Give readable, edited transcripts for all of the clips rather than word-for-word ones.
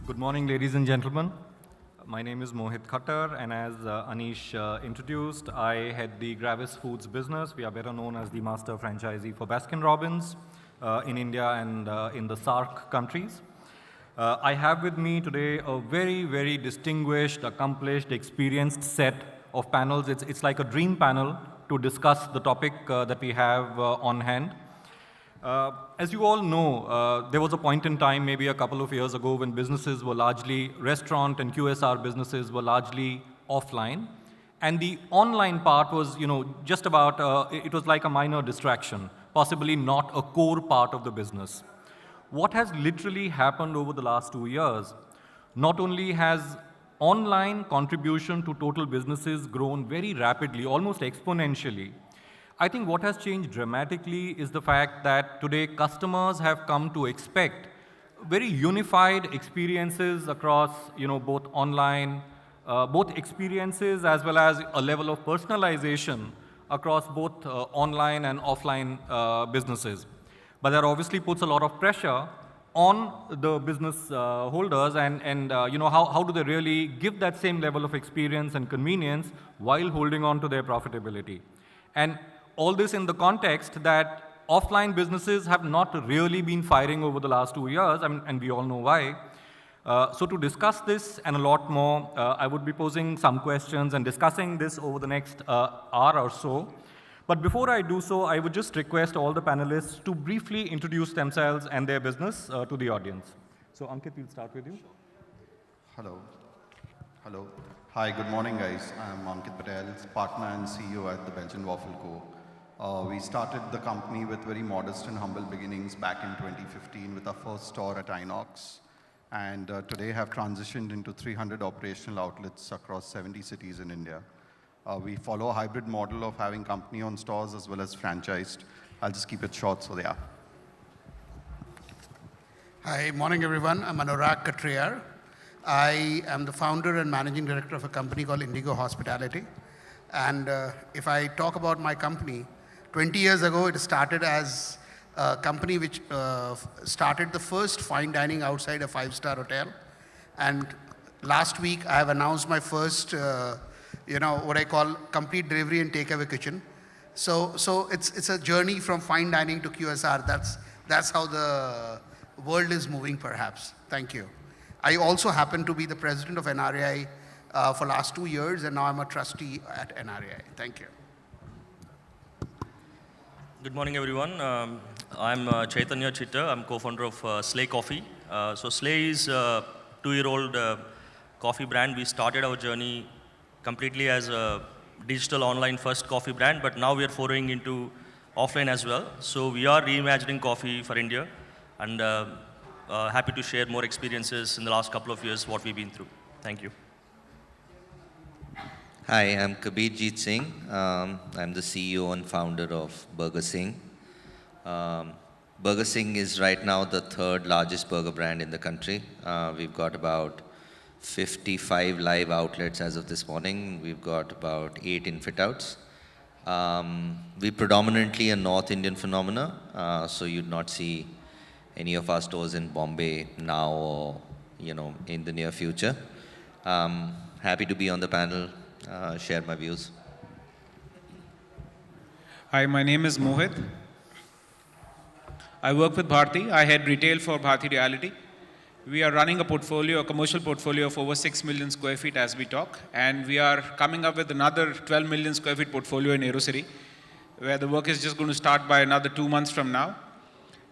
Good morning, ladies and gentlemen. My name is Mohit Khattar, and as Anish introduced, I head the Gravis Foods business. We are better known as the master franchisee for Baskin-Robbins in India and in the SAARC countries. I have with me today a very, very distinguished, accomplished, experienced set of panels. It's like a dream panel to discuss the topic that we have on hand. As you all know, there was a point in time, maybe a couple of years ago, when businesses were largely restaurant and QSR businesses were largely offline. And the online part was, just about, it was like a minor distraction, possibly not a core part of the business. What has literally happened over the last 2 years, not only has online contribution to total businesses grown very rapidly, almost exponentially, I think what has changed dramatically is the fact that today customers have come to expect very unified experiences across, both online, both experiences as well as a level of personalization across both online and offline businesses. But that obviously puts a lot of pressure on the business holders and how do they really give that same level of experience and convenience while holding on to their profitability. And all this in the context that offline businesses have not really been firing over the last 2 years, and we all know why. So to discuss this and a lot more, I would be posing some questions and discussing this over the next hour or so. But before I do so, I would just request all the panelists to briefly introduce themselves and their business to the audience. So Ankit, we'll start with you. Hello. Hello. Hi, good morning, guys. I'm Ankit Patel, partner and CEO at the Belgian Waffle Co. We started the company with very modest and humble beginnings back in 2015 with our first store at Inox. And today have transitioned into 300 operational outlets across 70 cities in India. We follow a hybrid model of having company-owned stores as well as franchised. I'll just keep it short, so yeah. Hi, morning everyone. I'm Anurag Katriyar. I am the founder and managing director of a company called Indigo Hospitality. And if I talk about my company, 20 years ago, it started as a company which started the first fine dining outside a five-star hotel. And last week, I have announced my first, what I call complete delivery and takeaway kitchen. So it's a journey from fine dining to QSR. That's how the world is moving, perhaps. Thank you. I also happen to be the president of NRAI for last 2 years, and now I'm a trustee at NRAI. Thank you. Good morning, everyone. I'm Chaitanya Chitta. I'm co-founder of Slay Coffee. So Slay is a 2-year-old coffee brand. We started our journey completely as a digital online first coffee brand, but now we are foraying into offline as well. So we are reimagining coffee for India, and happy to share more experiences in the last couple of years, what we've been through. Thank you. Hi, I'm Kabirjeet Singh. I'm the CEO and founder of Burger Singh. Burger Singh is right now the 3rd largest burger brand in the country. We've got about 55 live outlets as of this morning. We've got about 8 in fit-outs. We're predominantly a North Indian phenomena, so you'd not see any of our stores in Bombay now or in the near future. Happy to be on the panel. Share my views. Hi, my name is Mohit. I work with Bharti. I head retail for Bharti Reality. We are running a commercial portfolio of over 6 million square feet as we talk. And we are coming up with another 12 million square feet portfolio in Aerocity, where the work is just going to start by another 2 months from now.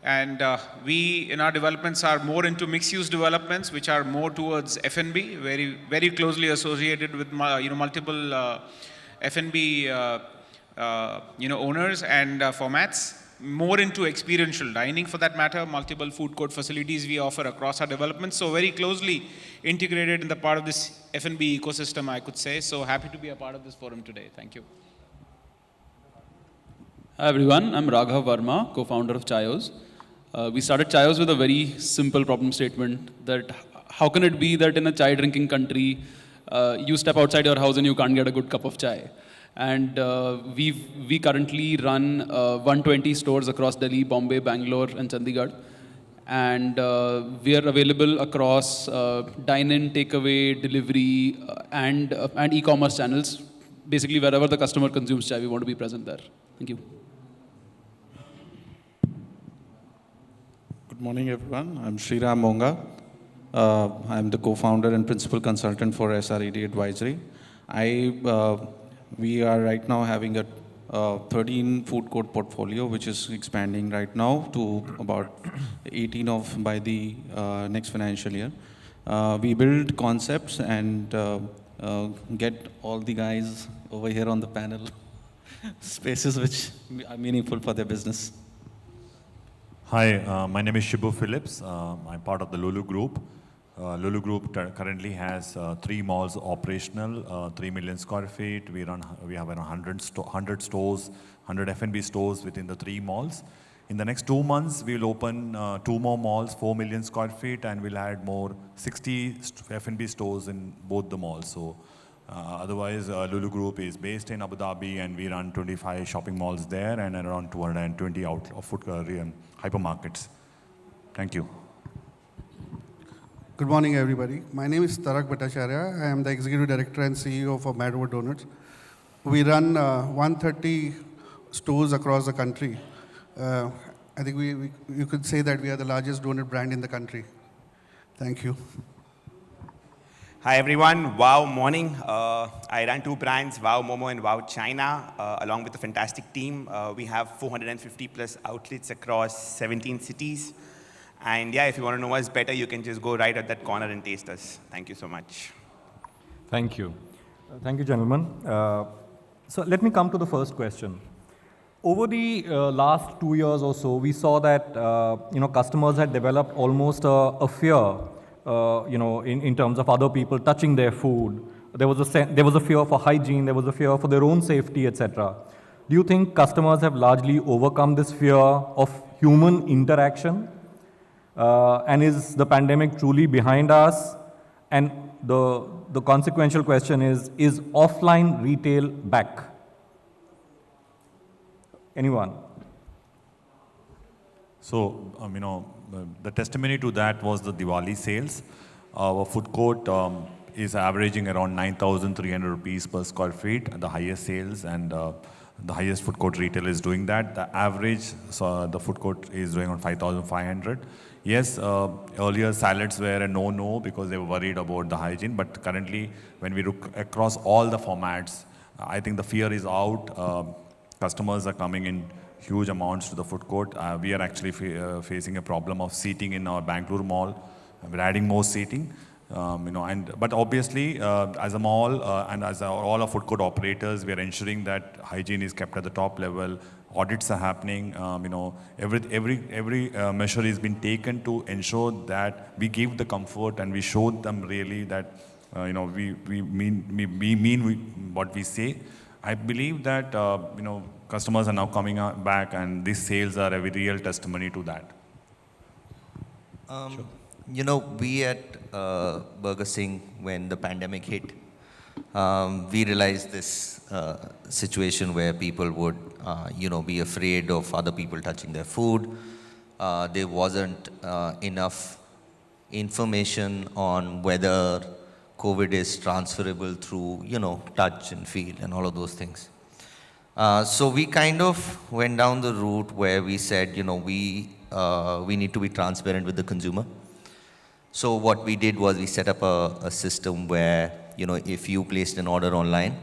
And we, in our developments, are more into mixed-use developments, which are more towards F&B, very, very closely associated with multiple F&B owners and formats. More into experiential dining, for that matter, multiple food court facilities we offer across our developments. So very closely integrated in the part of this F&B ecosystem, I could say. So happy to be a part of this forum today. Thank you. Hi everyone, I'm Raghav Verma, co-founder of Chayos. We started Chayos with a very simple problem statement that how can it be that in a chai drinking country, you step outside your house and you can't get a good cup of chai. And we currently run 120 stores across Delhi, Bombay, Bangalore and Chandigarh. and we are available across dine-in, takeaway, delivery, and e-commerce channels. Basically, wherever the customer consumes chai, we want to be present there. Thank you. Good morning, everyone. I'm Sriram Monga. I'm the co-founder and principal consultant for SRED Advisory. We are right now having a 13 food court portfolio, which is expanding right now to about 18 by the next financial year. We build concepts and get all the guys over here on the panel spaces which are meaningful for their business. Hi, my name is Shibu Phillips. I'm part of the Lulu Group. Lulu Group currently has 3 malls operational, 3 million square feet. We have around 100 stores, 100 F&B stores within the 3 malls. In the next 2 months, we'll open 2 more malls, 4 million square feet, and we'll add more 60 F&B stores in both the malls. So, otherwise, Lulu Group is based in Abu Dhabi, and we run 25 shopping malls there and around 220 hypermarkets. Thank you. Good morning, everybody. My name is Tarak Bhattacharya. I am the Executive Director and CEO for Mad Over Donuts. We run 130 stores across the country. I think you could say that we are the largest donut brand in the country. Thank you. Hi everyone, Wow Morning. I run 2 brands, Wow Momo and Wow China, along with a fantastic team. We have 450 plus outlets across 17 cities. And yeah, if you want to know us better, you can just go right at that corner and taste us. Thank you so much. Thank you. Thank you, gentlemen. So let me come to the first question. Over the last 2 years or so, we saw that customers had developed almost a fear, in terms of other people touching their food. There was a fear for hygiene, there was a fear for their own safety, etc. Do you think customers have largely overcome this fear of human interaction? And is the pandemic truly behind us? And the consequential question is offline retail back? Anyone? So, the testimony to that was the Diwali sales. Our food court is averaging around 9,300 rupees per square feet, the highest sales, and the highest food court retail is doing that. The average, the food court is doing on 5,500. Yes, earlier salads were a no-no because they were worried about the hygiene, but currently when we look across all the formats, I think the fear is out. Customers are coming in huge amounts to the food court. We are actually facing a problem of seating in our Bangalore mall. We're adding more seating. But obviously, as a mall and as all our food court operators, we are ensuring that hygiene is kept at the top level. Audits are happening. Every measure is being taken to ensure that we give the comfort and we show them really that we mean what we say. I believe that customers are now coming back, and these sales are a very real testimony to that. Sure. We at Burger Singh, when the pandemic hit, we realized this situation where people would, be afraid of other people touching their food. There wasn't enough information on whether COVID is transferable through, touch and feel and all of those things. So we kind of went down the route where we said, we need to be transparent with the consumer. So what we did was we set up a system where, if you placed an order online,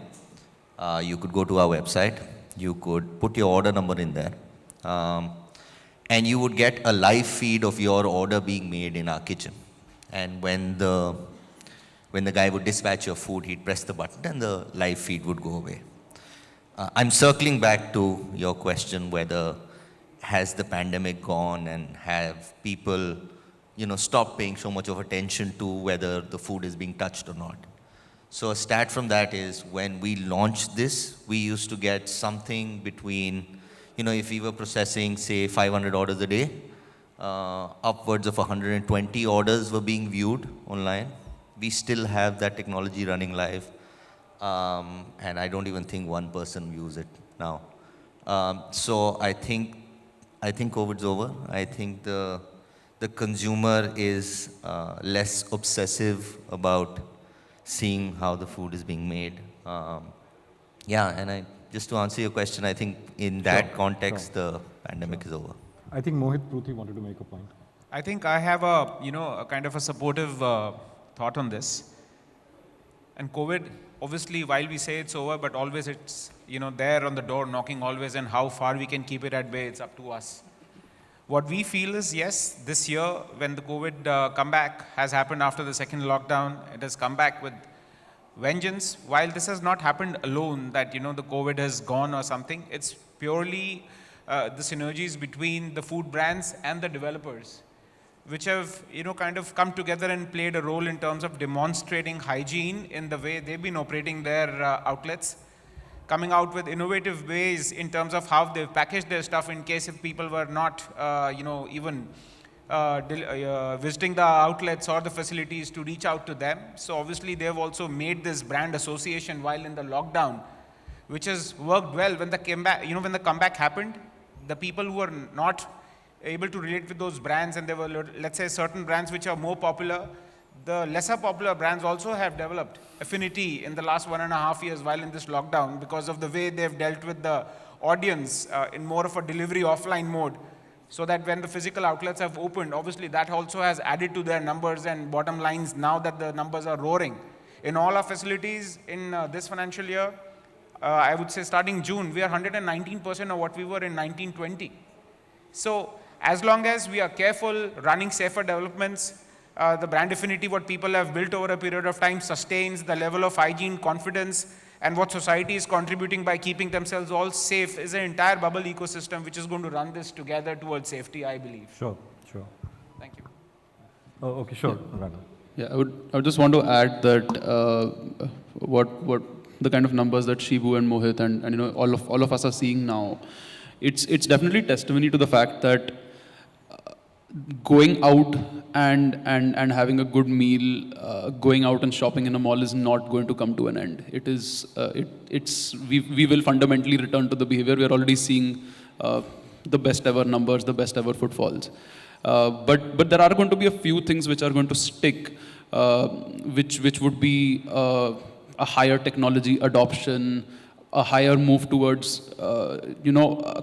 you could go to our website, you could put your order number in there, and you would get a live feed of your order being made in our kitchen. And when the guy would dispatch your food, he'd press the button and the live feed would go away. I'm circling back to your question whether has the pandemic gone and have people, stopped paying so much of attention to whether the food is being touched or not. So a stat from that is when we launched this, we used to get something between, if we were processing, say, 500 orders a day, upwards of 120 orders were being viewed online. We still have that technology running live. And I don't even think one person views it now. So I think COVID's over. I think the the consumer is less obsessive about seeing how the food is being made. Yeah, and just to answer your question, I think in that context, the pandemic is over. I think Mohit Pruthi wanted to make a point. I think I have a kind of a supportive thought on this. And COVID, obviously, while we say it's over, but always it's, there on the door knocking always, and how far we can keep it at bay, it's up to us. What we feel is, yes, this year, when the COVID comeback has happened after the second lockdown, it has come back with vengeance. While this has not happened alone, that, the COVID has gone or something, it's purely the synergies between the food brands and the developers, which have, kind of come together and played a role in terms of demonstrating hygiene in the way they've been operating their outlets, coming out with innovative ways in terms of how they've packaged their stuff in case if people were not, even visiting the outlets or the facilities to reach out to them. So obviously they've also made this brand association while in the lockdown, which has worked well. When the comeback happened, the people who were not able to relate with those brands, and there were, let's say, certain brands which are more popular, the lesser popular brands also have developed affinity in the last 1.5 years while in this lockdown because of the way they've dealt with the audience in more of a delivery offline mode, so that when the physical outlets have opened, obviously that also has added to their numbers and bottom lines now that the numbers are roaring. In all our facilities in this financial year, I would say starting June, we are 119% of what we were in 1920. So as long as we are careful, running safer developments, the brand affinity, what people have built over a period of time, sustains the level of hygiene, confidence, and what society is contributing by keeping themselves all safe, is an entire bubble ecosystem which is going to run this together towards safety, I believe. Sure. Thank you. Oh, okay, sure. Rana. Yeah, I would just want to add that what the kind of numbers that Shibu and Mohit and all of us are seeing now, it's definitely testimony to the fact that going out and having a good meal, going out and shopping in a mall is not going to come to an end. We will fundamentally return to the behavior. We are already seeing the best ever numbers, the best ever footfalls. But there are going to be a few things which are going to stick, which would be a higher technology adoption, a higher move towards,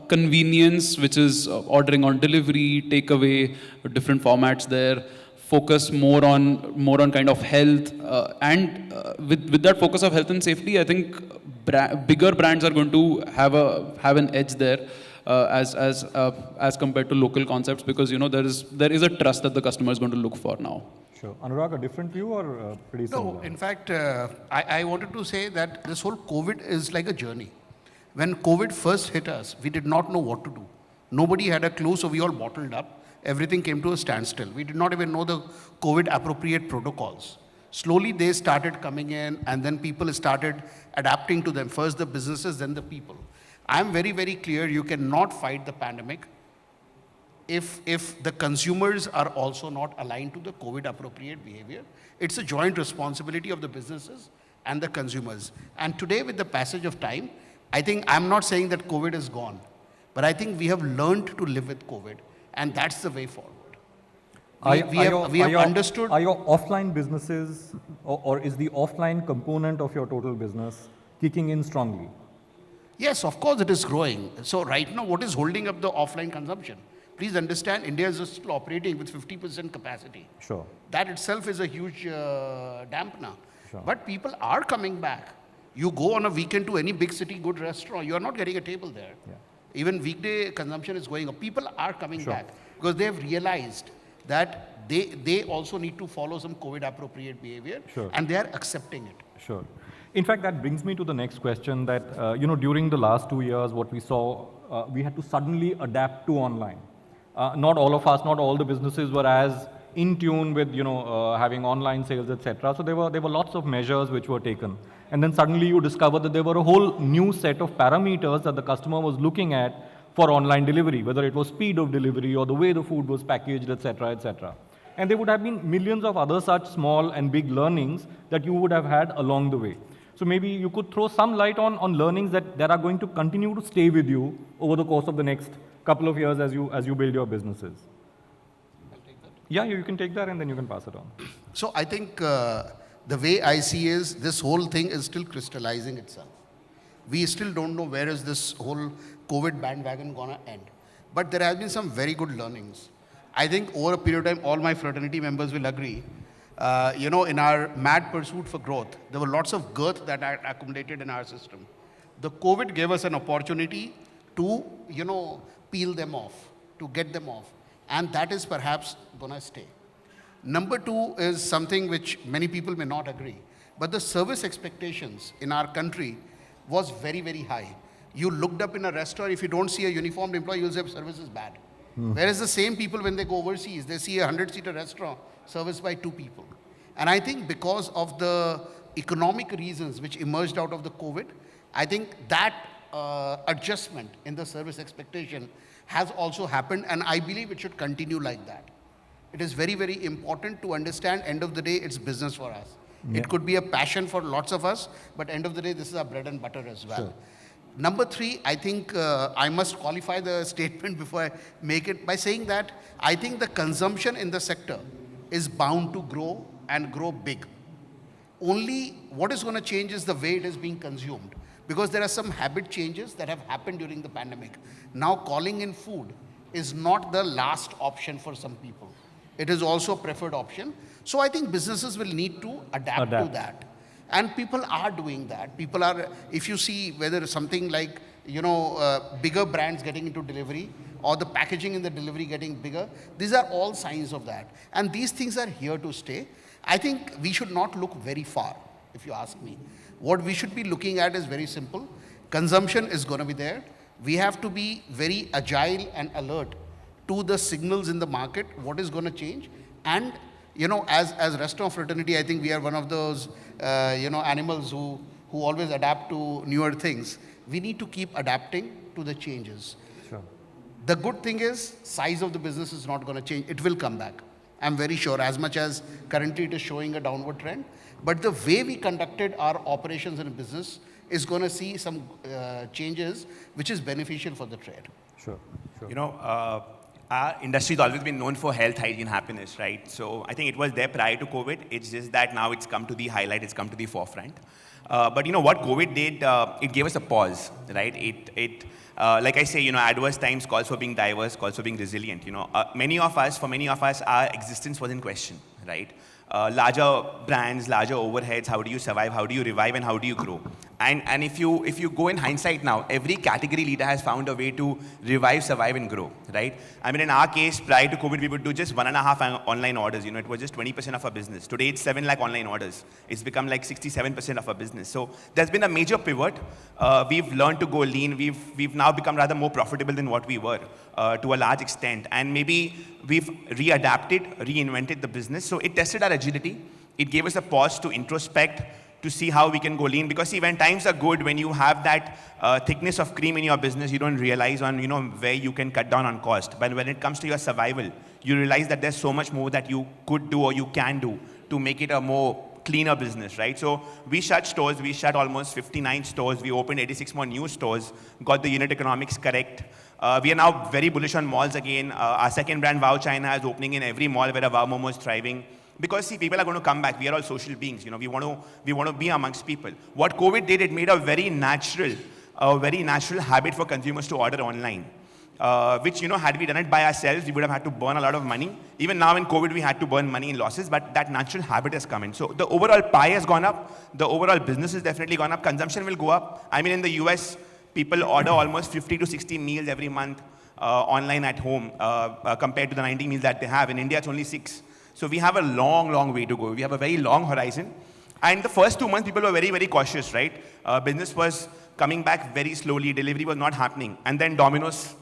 convenience, which is ordering on delivery, takeaway, different formats there, focus more on kind of health, and with that focus of health and safety, I think bigger brands are going to have an edge there, as compared to local concepts, because there is a trust that the customer is going to look for now. Sure. Anurag, a different view or pretty similar? No, in fact, I wanted to say that this whole COVID is like a journey. When COVID first hit us, we did not know what to do. Nobody had a clue, so we all bottled up. Everything came to a standstill. We did not even know the COVID appropriate protocols. Slowly they started coming in, and then people started adapting to them. First the businesses, then the people. I'm very, very clear, you cannot fight the pandemic if the consumers are also not aligned to the COVID appropriate behavior. It's a joint responsibility of the businesses and the consumers. And today, with the passage of time, I think I'm not saying that COVID is gone, but I think we have learned to live with COVID, and that's the way forward. We have understood. Are your offline businesses, or is the offline component of your total business kicking in strongly? Yes, of course it is growing. So right now, what is holding up the offline consumption? Please understand, India is still operating with 50% capacity. Sure. That itself is a huge dampener. Sure. But people are coming back. You go on a weekend to any big city, good restaurant, you are not getting a table there. Yeah. Even weekday consumption is going up. People are coming Sure. back because they have realized that they also need to follow some COVID appropriate behavior, Sure. and they are accepting it. Sure. In fact, that brings me to the next question that, during the last 2 years, what we saw, we had to suddenly adapt to online. Not all of us, not all the businesses were as in tune with, having online sales, etc. So there were lots of measures which were taken. And then suddenly you discover that there were a whole new set of parameters that the customer was looking at for online delivery, whether it was speed of delivery or the way the food was packaged, etc., etc. And there would have been millions of other such small and big learnings that you would have had along the way. So maybe you could throw some light on learnings that are going to continue to stay with you over the course of the next couple of years as you build your businesses. I'll take that. Yeah, you can take that and then you can pass it on. So I think the way I see is this whole thing is still crystallizing itself. We still don't know where is this whole COVID bandwagon gonna end. But there has been some very good learnings. I think over a period of time, all my fraternity members will agree. In our mad pursuit for growth, there were lots of girth that had accumulated in our system. The COVID gave us an opportunity to, peel them off, to get them off. And that is perhaps gonna stay. Number two is something which many people may not agree, but the service expectations in our country was very, very high. You looked up in a restaurant, if you don't see a uniformed employee, you'll say service is bad. Whereas the same people, when they go overseas, they see a 100-seater restaurant serviced by 2 people. And I think because of the economic reasons which emerged out of the COVID, I think that adjustment in the service expectation has also happened, and I believe it should continue like that. It is very, very important to understand, end of the day, it's business for us. Yeah. It could be a passion for lots of us, but end of the day, this is our bread and butter as well. Sure. Number 3, I think I must qualify the statement before I make it by saying that I think the consumption in the sector is bound to grow and grow big. Only what is going to change is the way it is being consumed, because there are some habit changes that have happened during the pandemic. Now calling in food is not the last option for some people. It is also a preferred option. So I think businesses will need to adapt to that. And people are doing that. People are, if you see whether something like, bigger brands getting into delivery or the packaging in the delivery getting bigger, these are all signs of that. And these things are here to stay. I think we should not look very far, if you ask me. What we should be looking at is very simple. Consumption is going to be there. We have to be very agile and alert to the signals in the market, what is going to change. And, as restaurant fraternity, I think we are one of those, animals who always adapt to newer things. We need to keep adapting to the changes. Sure. The good thing is, size of the business is not going to change. It will come back. I'm very sure, as much as currently it is showing a downward trend. But the way we conducted our operations in a business is going to see some changes, which is beneficial for the trade. Sure. Our industry has always been known for health, hygiene, happiness, right? So I think it was there prior to COVID. It's just that now it's come to the highlight, it's come to the forefront. But what COVID did, it gave us a pause, right? Like I say, adverse times calls for being diverse, calls for being resilient. For many of us, our existence was in question, right? Larger brands, larger overheads, how do you survive, how do you revive, and how do you grow? And if you go in hindsight now, every category leader has found a way to revive, survive, and grow, right? I mean, in our case, prior to COVID, we would do just 1.5 online orders. It was just 20% of our business. Today, it's 7 lakh online orders. It's become like 67% of our business. So there's been a major pivot. We've learned to go lean. We've now become rather more profitable than what we were to a large extent. And maybe we've readapted, reinvented the business. So it tested our agility. It gave us a pause to introspect, to see how we can go lean. Because see, when times are good, when you have that thickness of cream in your business, you don't realize on where you can cut down on cost. But when it comes to your survival, you realize that there's so much more that you could do or you can do to make it a more cleaner business, right? So we shut stores. We shut almost 59 stores. We opened 86 more new stores, got the unit economics correct. We are now very bullish on malls again. Our second brand, Wow China, is opening in every mall where a Wow Momo is thriving. Because see, people are going to come back. We are all social beings. We want to be amongst people. What COVID did, it made a very natural habit for consumers to order online. Which had we done it by ourselves, we would have had to burn a lot of money. Even now in COVID, we had to burn money in losses, but that natural habit has come in. So the overall pie has gone up. The overall business has definitely gone up. Consumption will go up. I mean, in the US, people order almost 50 to 60 meals every month online at home compared to the 90 meals that they have. In India, it's only 6. So we have a long, long way to go. We have a very long horizon. And the first 2 months, people were very, very cautious, right? Business was coming back very slowly. Delivery was not happening. And then Domino's,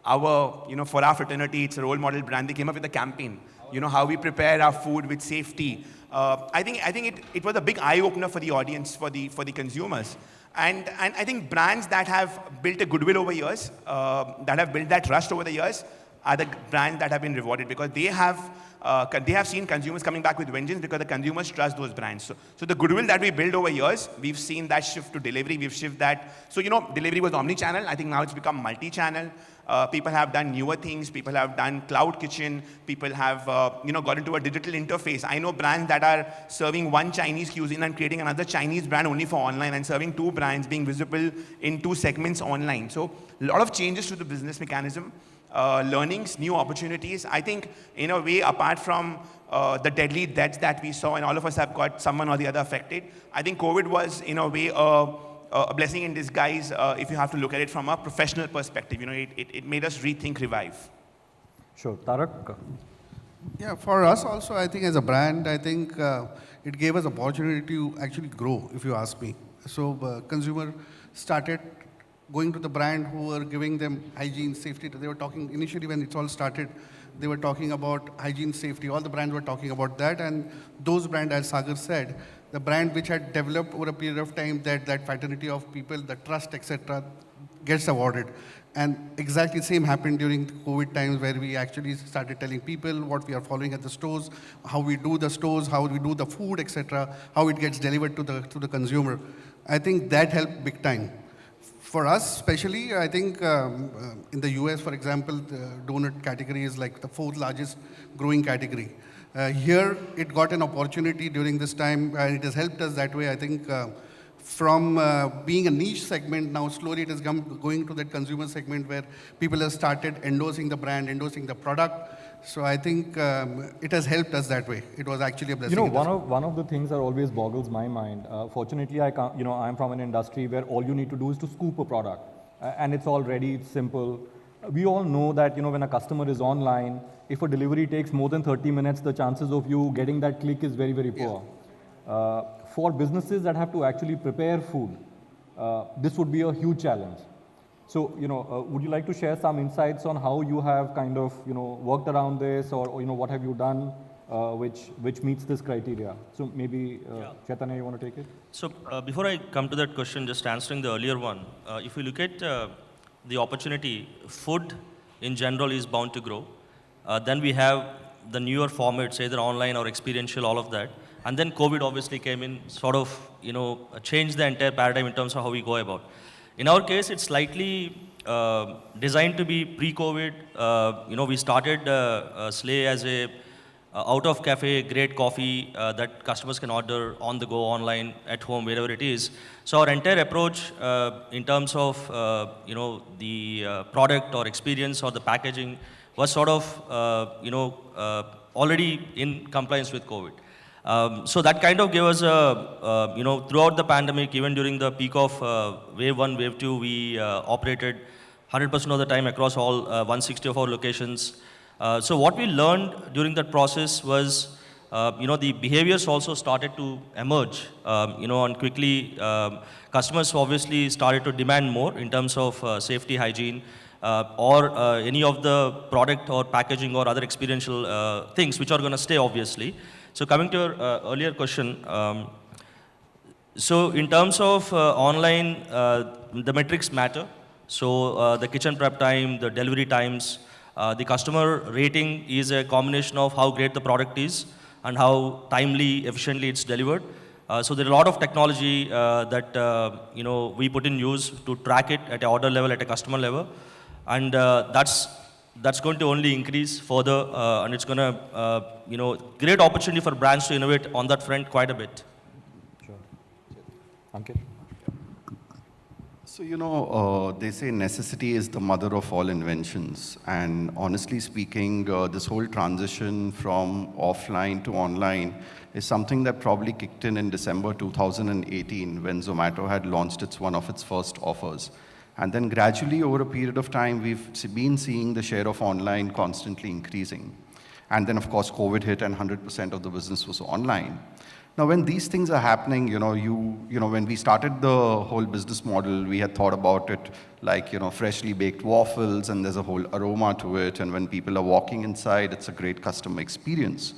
for our fraternity, it's a role model brand. They came up with a campaign. How we prepare our food with safety. I think it was a big eye-opener for the audience, for the consumers. And I think brands that have built a goodwill over years, that have built that trust over the years, are the brands that have been rewarded because they have seen consumers coming back with vengeance because the consumers trust those brands. So the goodwill that we built over years, we've seen that shift to delivery. We've shifted that. So, delivery was omni-channel. I think now it's become multi-channel. People have done newer things. People have done cloud kitchen. People have got into a digital interface. I know brands that are serving one Chinese cuisine and creating another Chinese brand only for online, and serving two brands, being visible in two segments online. So a lot of changes to the business mechanism, learnings, new opportunities. I think in a way, apart from the deadly deaths that we saw, and all of us have got someone or the other affected, I think COVID was in a way a blessing in disguise, if you have to look at it from a professional perspective. It made us rethink Revive. Sure. Tarak? Yeah, for us also, I think as a brand, I think it gave us opportunity to actually grow, if you ask me. So consumer started going to the brand who were giving them hygiene, safety. They were talking, initially when it all started, they were talking about hygiene, safety. All the brands were talking about that. And those brands, as Sagar said, the brand which had developed over a period of time, that fraternity of people, the trust, etc., gets awarded. And exactly same happened during the COVID times, where we actually started telling people what we are following at the stores, how we do the stores, how we do the food, etc., how it gets delivered to the consumer. I think that helped big time. For us, especially, I think in the US, for example, the donut category is like the 4th largest growing category. Here, it got an opportunity during this time, and it has helped us that way. I think from being a niche segment, now slowly it is going to that consumer segment where people have started endorsing the brand, endorsing the product. So I think it has helped us that way. It was actually a blessing. One of the things that always boggles my mind. Fortunately, I'm from an industry where all you need to do is to scoop a product, and it's all ready. It's simple. We all know that when a customer is online, if a delivery takes more than 30 minutes, the chances of you getting that click is very, very poor. Yeah. For businesses that have to actually prepare food, this would be a huge challenge. So, would you like to share some insights on how you have kind of, worked around this, or what have you done which meets this criteria? So maybe, Chaitanya, you want to take it? So before I come to that question, just answering the earlier one, if you look at the opportunity, food in general is bound to grow. Then we have the newer formats, either online or experiential, all of that. And then COVID obviously came in, sort of, changed the entire paradigm in terms of how we go about. In our case, it's slightly designed to be pre-COVID. We started Slay as a out-of-cafe, great coffee that customers can order on the go, online, at home, wherever it is. So our entire approach in terms of, the product or experience or the packaging was sort of, already in compliance with COVID. So that kind of gave us throughout the pandemic, even during the peak of wave 1, wave 2, we operated 100% of the time across all 160 of our locations. So what we learned during that process was, the behaviors also started to emerge, and quickly customers obviously started to demand more in terms of safety, hygiene, or any of the product or packaging or other experiential things which are going to stay, obviously. So coming to your earlier question, so in terms of online, the metrics matter. So the kitchen prep time, the delivery times, the customer rating is a combination of how great the product is and how timely, efficiently it's delivered. So there are a lot of technology that we put in use to track it at an order level, at a customer level, and that's going to only increase further, and it's going to, great opportunity for brands to innovate on that front quite a bit. Sure. Ankit? So, they say necessity is the mother of all inventions. And honestly speaking, this whole transition from offline to online is something that probably kicked in December 2018 when Zomato had launched one of its first offers. And then gradually over a period of time, we've been seeing the share of online constantly increasing. And then of course, COVID hit and 100% of the business was online. Now, when these things are happening, when we started the whole business model, we had thought about it like, freshly baked waffles, and there's a whole aroma to it. And when people are walking inside, it's a great customer experience.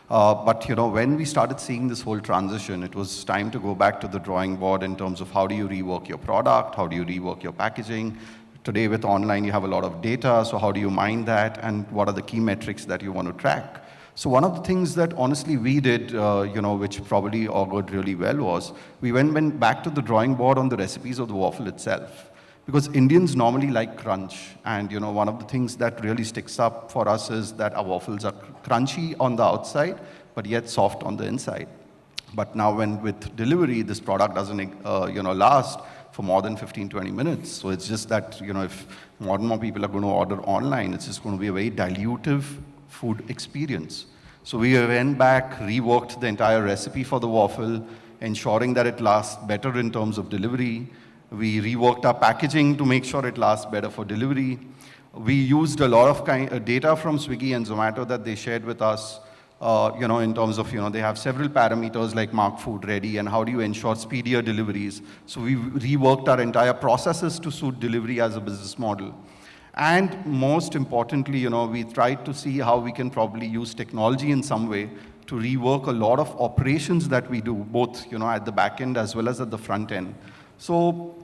But when we started seeing this whole transition, it was time to go back to the drawing board in terms of how do you rework your product, how do you rework your packaging. Today with online, you have a lot of data, so how do you mine that, and what are the key metrics that you want to track? So one of the things that honestly we did, which probably augured really well, was we went back to the drawing board on the recipes of the waffle itself. because Indians normally like crunch. And one of the things that really sticks up for us is that our waffles are crunchy on the outside, but yet soft on the inside. But now with delivery, this product doesn't last for more than 15, 20 minutes. So it's just that, if more and more people are going to order online, it's just going to be a very dilutive food experience. So we went back, reworked the entire recipe for the waffle, ensuring that it lasts better in terms of delivery. We reworked our packaging to make sure it lasts better for delivery. We used a lot of data from Swiggy and Zomato that they shared with us, in terms of, they have several parameters like Mark Food Ready and how do you ensure speedier deliveries. So we reworked our entire processes to suit delivery as a business model. And most importantly, we tried to see how we can probably use technology in some way to rework a lot of operations that we do, both, at the back end as well as at the front end. So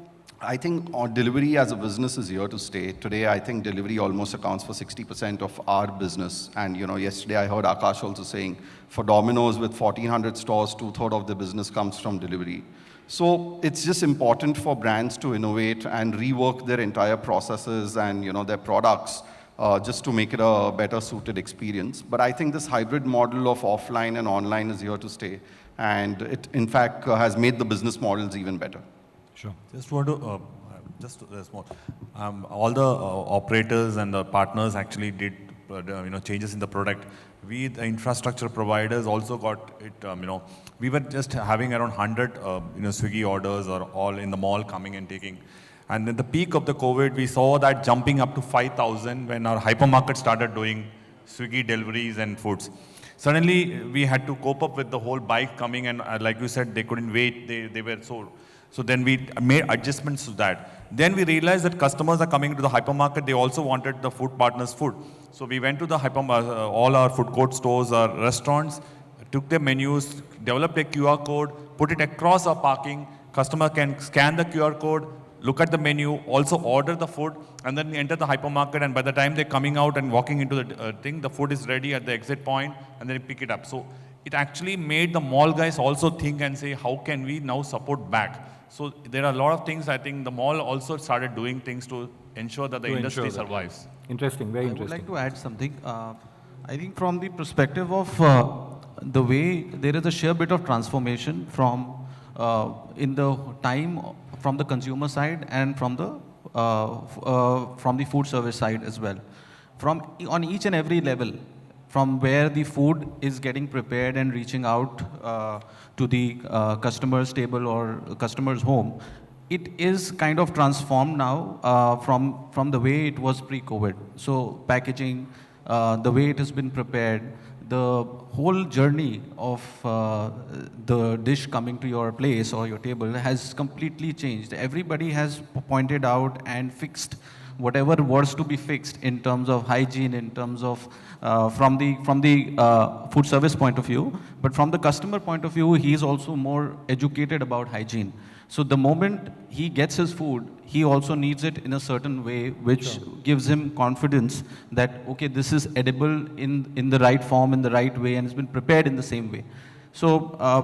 I think delivery as a business is here to stay. Today, I think delivery almost accounts for 60% of our business. And yesterday I heard Akash also saying, for Domino's with 1,400 stores, 2/3 of the business comes from delivery. So it's just important for brands to innovate and rework their entire processes and their products just to make it a better suited experience. But I think this hybrid model of offline and online is here to stay. And it, in fact, has made the business models even better. Sure. Just want to, small. All the operators and the partners actually did, changes in the product. We, the infrastructure providers, also got it. We were just having around 100, Swiggy orders or all in the mall coming and taking. And at the peak of the COVID, we saw that jumping up to 5,000 when our hypermarket started doing Swiggy deliveries and foods. Suddenly, we had to cope up with the whole bike coming, and like you said, they couldn't wait. They were so then we made adjustments to that. Then we realized that customers are coming to the hypermarket. They also wanted the food partners' food. So we went to the all our food court stores, our restaurants, took their menus, developed a QR code, put it across our parking. Customer can scan the QR code, look at the menu, also order the food, and then enter the hypermarket. And by the time they're coming out and walking into the thing, the food is ready at the exit point, and then pick it up. So it actually made the mall guys also think and say, how can we now support back? So there are a lot of things. I think the mall also started doing things to ensure that the industry survives. Interesting, very I interesting. would like to add something. I think from the perspective of the way there is a sheer bit of transformation from in the time from the consumer side and from the food service side as well. On each and every level, from where the food is getting prepared and reaching out to the customer's table or customer's home, it is kind of transformed now from the way it was pre-COVID. So packaging, the way it has been prepared, the whole journey of the dish coming to your place or your table has completely changed. Everybody has pointed out and fixed whatever was to be fixed in terms of hygiene, in terms of from the food service point of view, but from the customer point of view, he is also more educated about hygiene. So the moment he gets his food, he also needs it in a certain way, which gives him confidence that, okay, this is edible in the right form, in the right way, and it's been prepared in the same way. So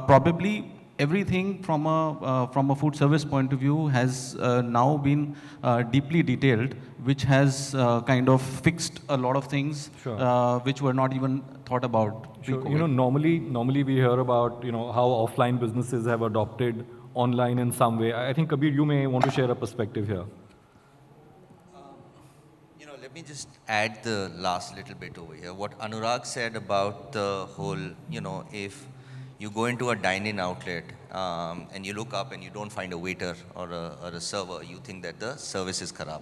probably everything from a food service point of view has now been deeply detailed, which has kind of fixed a lot of things which were not even thought about pre-COVID. Sure. Normally we hear about how offline businesses have adopted online in some way. I think Kabir, you may want to share a perspective here. Let me just add the last little bit over here. What Anurag said about the whole, if you go into a dine-in outlet and you look up and you don't find a waiter or a server, you think that the service is kharab.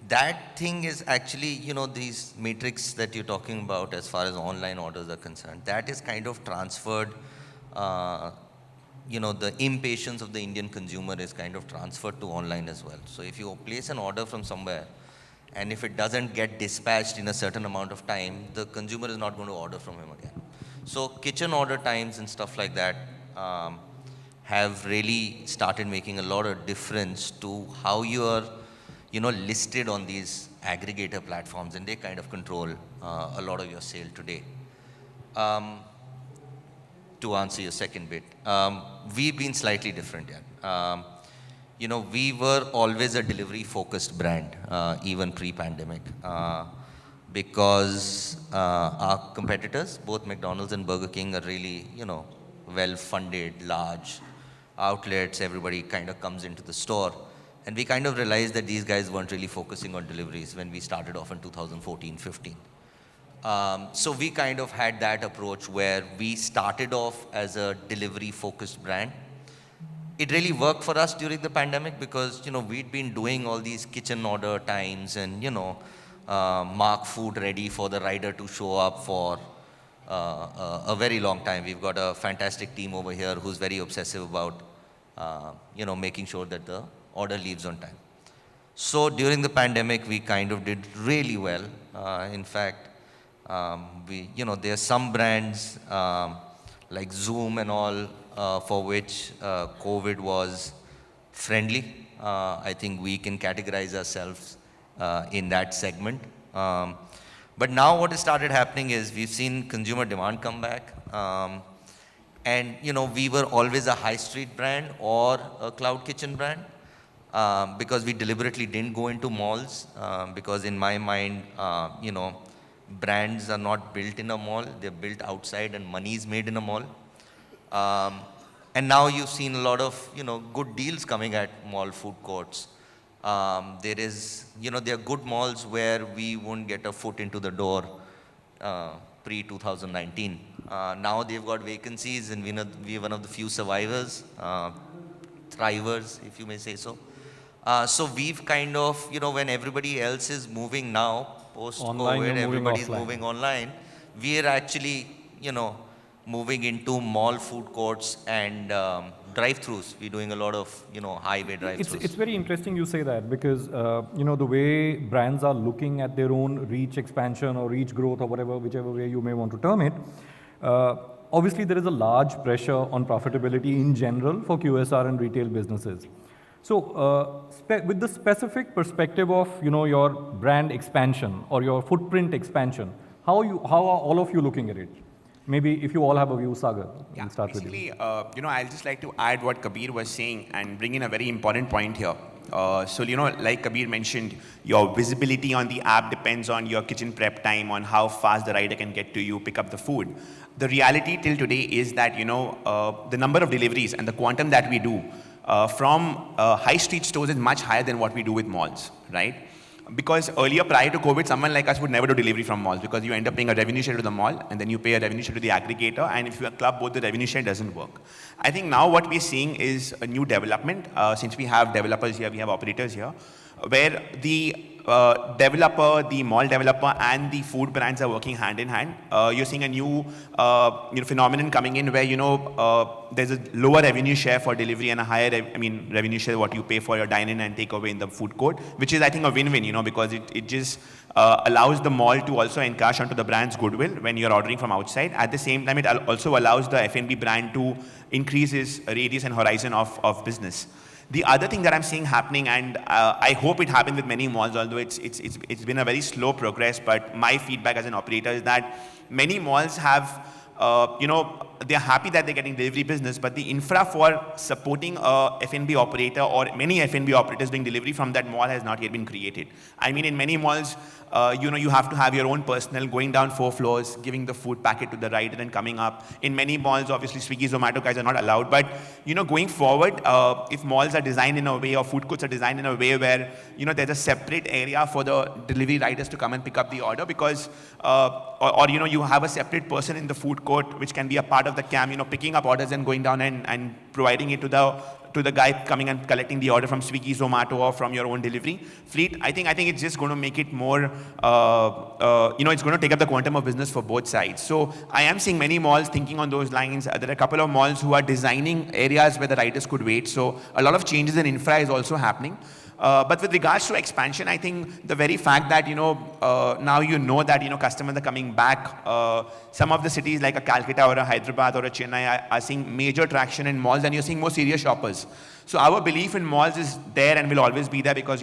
That thing is actually, these metrics that you're talking about as far as online orders are concerned, that is kind of transferred, the impatience of the Indian consumer is kind of transferred to online as well. So if you place an order from somewhere, and if it doesn't get dispatched in a certain amount of time, the consumer is not going to order from him again. So kitchen order times and stuff like that have really started making a lot of difference to how you are, listed on these aggregator platforms, and they kind of control a lot of your sale today. To answer your second bit, we've been slightly different. we were always a delivery-focused brand, even pre-pandemic, because our competitors, both McDonald's and Burger King, are really, well-funded, large outlets. Everybody kind of comes into the store. And we kind of realized that these guys weren't really focusing on deliveries when we started off in 2014-15. So we kind of had that approach where we started off as a delivery-focused brand. It really worked for us during the pandemic because, we'd been doing all these kitchen order times and, mark food ready for the rider to show up for a very long time. We've got a fantastic team over here who's very obsessive about, making sure that the order leaves on time. So during the pandemic, we kind of did really well. In fact, there are some brands like Zoom and all for which COVID was friendly. I think we can categorize ourselves in that segment. But now what has started happening is we've seen consumer demand come back. And, we were always a high street brand or a cloud kitchen brand because we deliberately didn't go into malls because in my mind, brands are not built in a mall, they're built outside and money is made in a mall. And now you've seen a lot of, good deals coming at mall food courts. There are good malls where we won't get a foot into the door pre-2019. Now they've got vacancies and we're one of the few survivors, thrivers, if you may say so. So we've kind of, when everybody else is moving now, post-COVID, everybody's moving online. We are actually, moving into mall food courts and drive-thrus. We're doing a lot of, highway drive-thrus. It's very interesting you say that because, the way brands are looking at their own reach expansion or reach growth or whatever, whichever way you may want to term it, obviously there is a large pressure on profitability in general for QSR and retail businesses. So with the specific perspective of, your brand expansion or your footprint expansion, how are all of you looking at it? Maybe if you all have a view, Sagar, we'll start with you. I'll just like to add what Kabir was saying and bring in a very important point here. So, like Kabir mentioned, your visibility on the app depends on your kitchen prep time, on how fast the rider can get to you, pick up the food. The reality till today is that, the number of deliveries and the quantum that we do from high street stores is much higher than what we do with malls, right? Because earlier, prior to COVID, someone like us would never do delivery from malls because you end up paying a revenue share to the mall and then you pay a revenue share to the aggregator, and if you club both, the revenue share doesn't work. I think now what we're seeing is a new development. Since we have developers here, we have operators here, where the developer, the mall developer, and the food brands are working hand in hand. You're seeing a new phenomenon coming in where there's a lower revenue share for delivery and a higher revenue share what you pay for your dine-in and takeaway in the food court, which is I think a win-win, because it just allows the mall to also encash onto the brand's goodwill when you're ordering from outside. At the same time, it also allows the F&B brand to increase its radius and horizon of business. The other thing that I'm seeing happening, and I hope it happens with many malls, although it's been a very slow progress, but my feedback as an operator is that many malls have, they're happy that they're getting delivery business, but the infra for supporting a F&B operator or many F&B operators doing delivery from that mall has not yet been created. I mean, in many malls, you have to have your own personnel going down 4 floors, giving the food packet to the rider and coming up. In many malls, obviously, Swiggy, Zomato guys are not allowed. But, going forward, if malls are designed in a way or food courts are designed in a way where, there's a separate area for the delivery riders to come and pick up the order because, you have a separate person in the food court which can be a part of the CAM, picking up orders and going down and providing it to the guy coming and collecting the order from Swiggy, Zomato, or from your own delivery fleet. I think it's just going to make it more, it's going to take up the quantum of business for both sides. So I am seeing many malls thinking on those lines. There are a couple of malls who are designing areas where the riders could wait. So a lot of changes in infra is also happening. But with regards to expansion, I think the very fact that, now that, customers are coming back. Some of the cities like a Calcutta or a Hyderabad or a Chennai are seeing major traction in malls, and you're seeing more serious shoppers. So our belief in malls is there and will always be there because,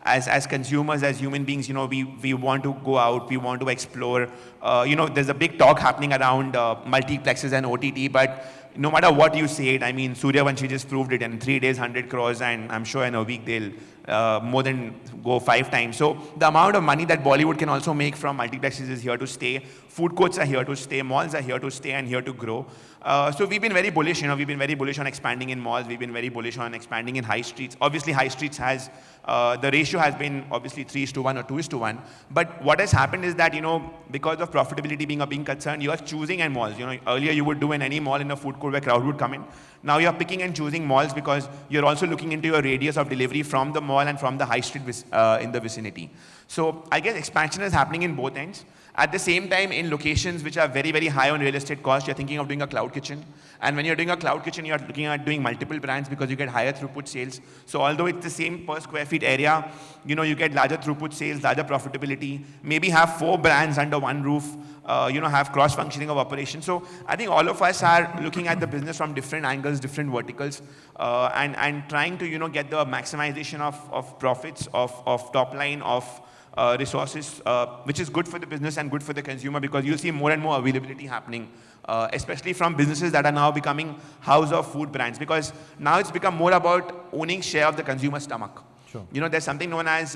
as consumers, as human beings, we want to go out, we want to explore. There's a big talk happening around multiplexes and OTT, but no matter what you say it, I mean, Suryavanshi just proved it in 3 days, 100 crores, and I'm sure in a week they'll more than go 5 times. So the amount of money that Bollywood can also make from multiplexes is here to stay. Food courts are here to stay. Malls are here to stay and here to grow. So we've been very bullish. We've been very bullish on expanding in malls. We've been very bullish on expanding in high streets. Obviously, high streets has the ratio has been obviously 3:1 or 2:1. But what has happened is that because of profitability being a being concern, you are choosing in malls. Earlier you would do in any mall in a food court where crowd would come in. Now you are picking and choosing malls because you're also looking into your radius of delivery from the mall and from the high street in the vicinity. So I guess expansion is happening in both ends. At the same time, in locations which are very, very high on real estate cost, you're thinking of doing a cloud kitchen. And when you're doing a cloud kitchen, you're looking at doing multiple brands because you get higher throughput sales. So although it's the same per square feet area, you get larger throughput sales, larger profitability, maybe have 4 brands under one roof, have cross-functioning of operations. So I think all of us are looking at the business from different angles, different verticals, and trying to, get the maximization of profits, of top line, of resources, which is good for the business and good for the consumer because you'll see more and more availability happening, especially from businesses that are now becoming house of food brands because now it's become more about owning share of the consumer stomach. Sure. There's something known as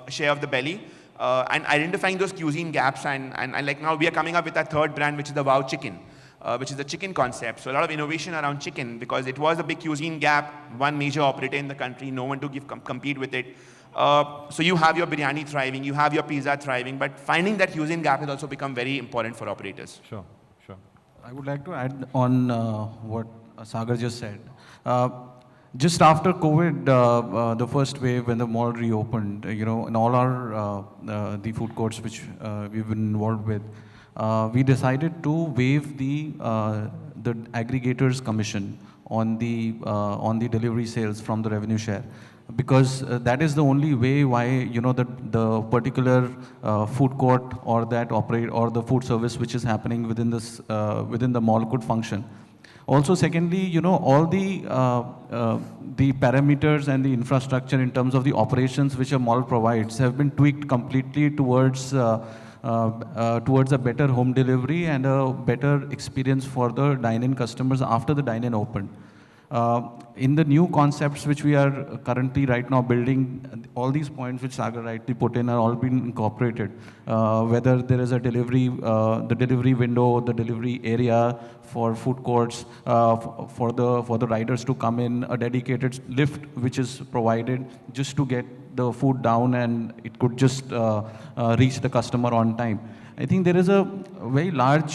share of the belly and identifying those cuisine gaps and like now we are coming up with a third brand which is the Wow Chicken. Which is the chicken concept. So a lot of innovation around chicken because it was a big cuisine gap, one major operator in the country, no one to compete with it. So you have your biryani thriving, you have your pizza thriving, but finding that cuisine gap has also become very important for operators. Sure. I would like to add on what Sagar just said. Just after COVID, the first wave when the mall reopened, in all our the food courts which we've been involved with, we decided to waive the aggregators' commission on the delivery sales from the revenue share, because that is the only way why the particular food court or that operate or the food service which is happening within this within the mall could function. Also, secondly, all the parameters and the infrastructure in terms of the operations which a mall provides have been tweaked completely towards a better home delivery and a better experience for the dine-in customers after the dine-in opened. In the new concepts which we are currently right now building, all these points which Sagar rightly put in are all being incorporated. Whether there is a delivery, the delivery window, the delivery area for food courts, for the riders to come in, a dedicated lift which is provided just to get the food down and it could just reach the customer on time. I think there is a very large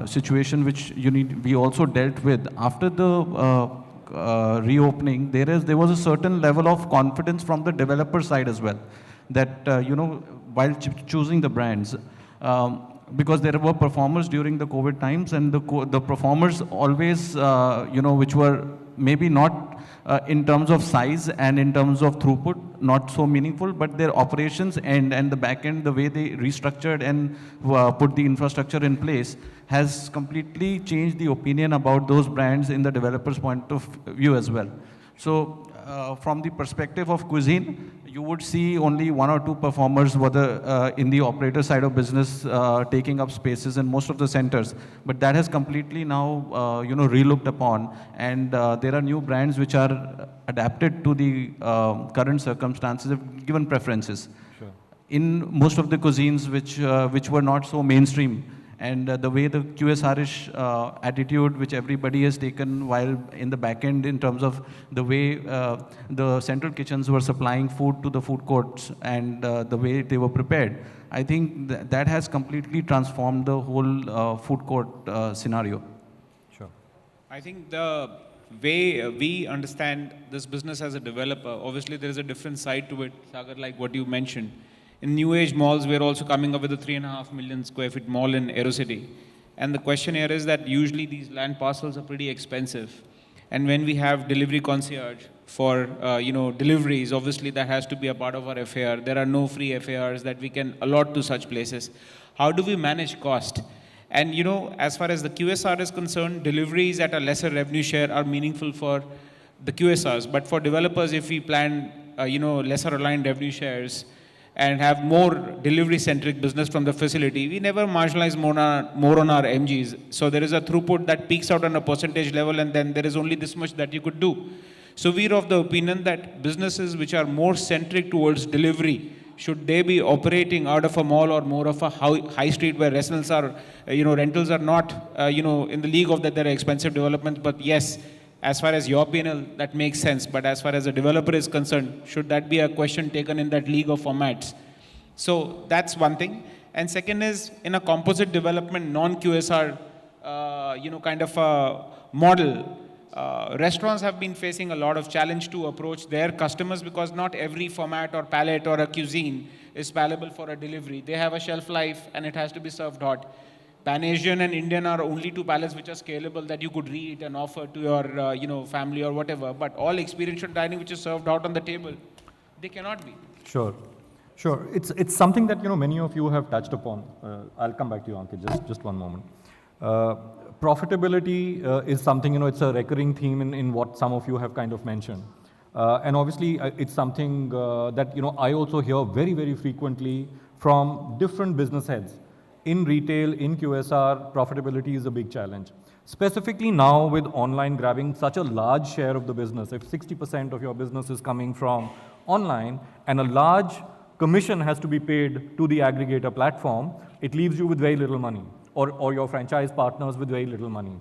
situation which we also dealt with after the reopening. There was a certain level of confidence from the developer side as well, that while choosing the brands, because there were performers during the COVID times, and the performers always which were maybe not in terms of size and in terms of throughput, not so meaningful, but their operations and the back end, the way they restructured and put the infrastructure in place has completely changed the opinion about those brands in the developer's point of view as well. So from the perspective of cuisine, you would see only 1 or 2 performers in the operator side of business taking up spaces in most of the centers. But that has completely now relooked upon, and there are new brands which are adapted to the current circumstances, given preferences. Sure. In most of the cuisines which were not so mainstream. And the way the QSR-ish attitude which everybody has taken while in the back end in terms of the way the central kitchens were supplying food to the food courts and the way they were prepared, I think that has completely transformed the whole food court scenario. Sure. I think the way we understand this business as a developer, obviously there is a different side to it, Sagar, like what you mentioned. In new age malls, we're also coming up with a 3.5 million square feet mall in Aerocity. And the question here is that usually these land parcels are pretty expensive. And when we have delivery concierge for deliveries, obviously that has to be a part of our FAR. There are no free FARs that we can allot to such places. How do we manage cost? And as far as the QSR is concerned, deliveries at a lesser revenue share are meaningful for the QSRs. But for developers, if we plan lesser aligned revenue shares, and have more delivery-centric business from the facility, we never marginalize more on our MGs. So there is a throughput that peaks out on a percentage level, and then there is only this much that you could do. So we're of the opinion that businesses which are more centric towards delivery, should they be operating out of a mall or more of a high street where rentals are, rentals are not, in the league of that they're expensive developments. But yes, as far as your P&L, that makes sense. But as far as a developer is concerned, should that be a question taken in that league of formats? So that's one thing. And second is, in a composite development, non-QSR, kind of a model, restaurants have been facing a lot of challenge to approach their customers because not every format or palette or a cuisine is palatable for a delivery. They have a shelf life and it has to be served hot. Pan-Asian and Indian are only two palettes which are scalable that you could reheat and offer to your, family or whatever. But all experiential dining which is served out on the table, they cannot be. Sure. It's something that, many of you have touched upon. I'll come back to you, Ankit, just one moment. Profitability is something, it's a recurring theme in what some of you have kind of mentioned. And obviously, it's something that, I also hear very, very frequently from different business heads. In retail, in QSR, profitability is a big challenge. Specifically now with online grabbing such a large share of the business, if 60% of your business is coming from online and a large commission has to be paid to the aggregator platform, it leaves you with very little money. Or your franchise partners with very little money.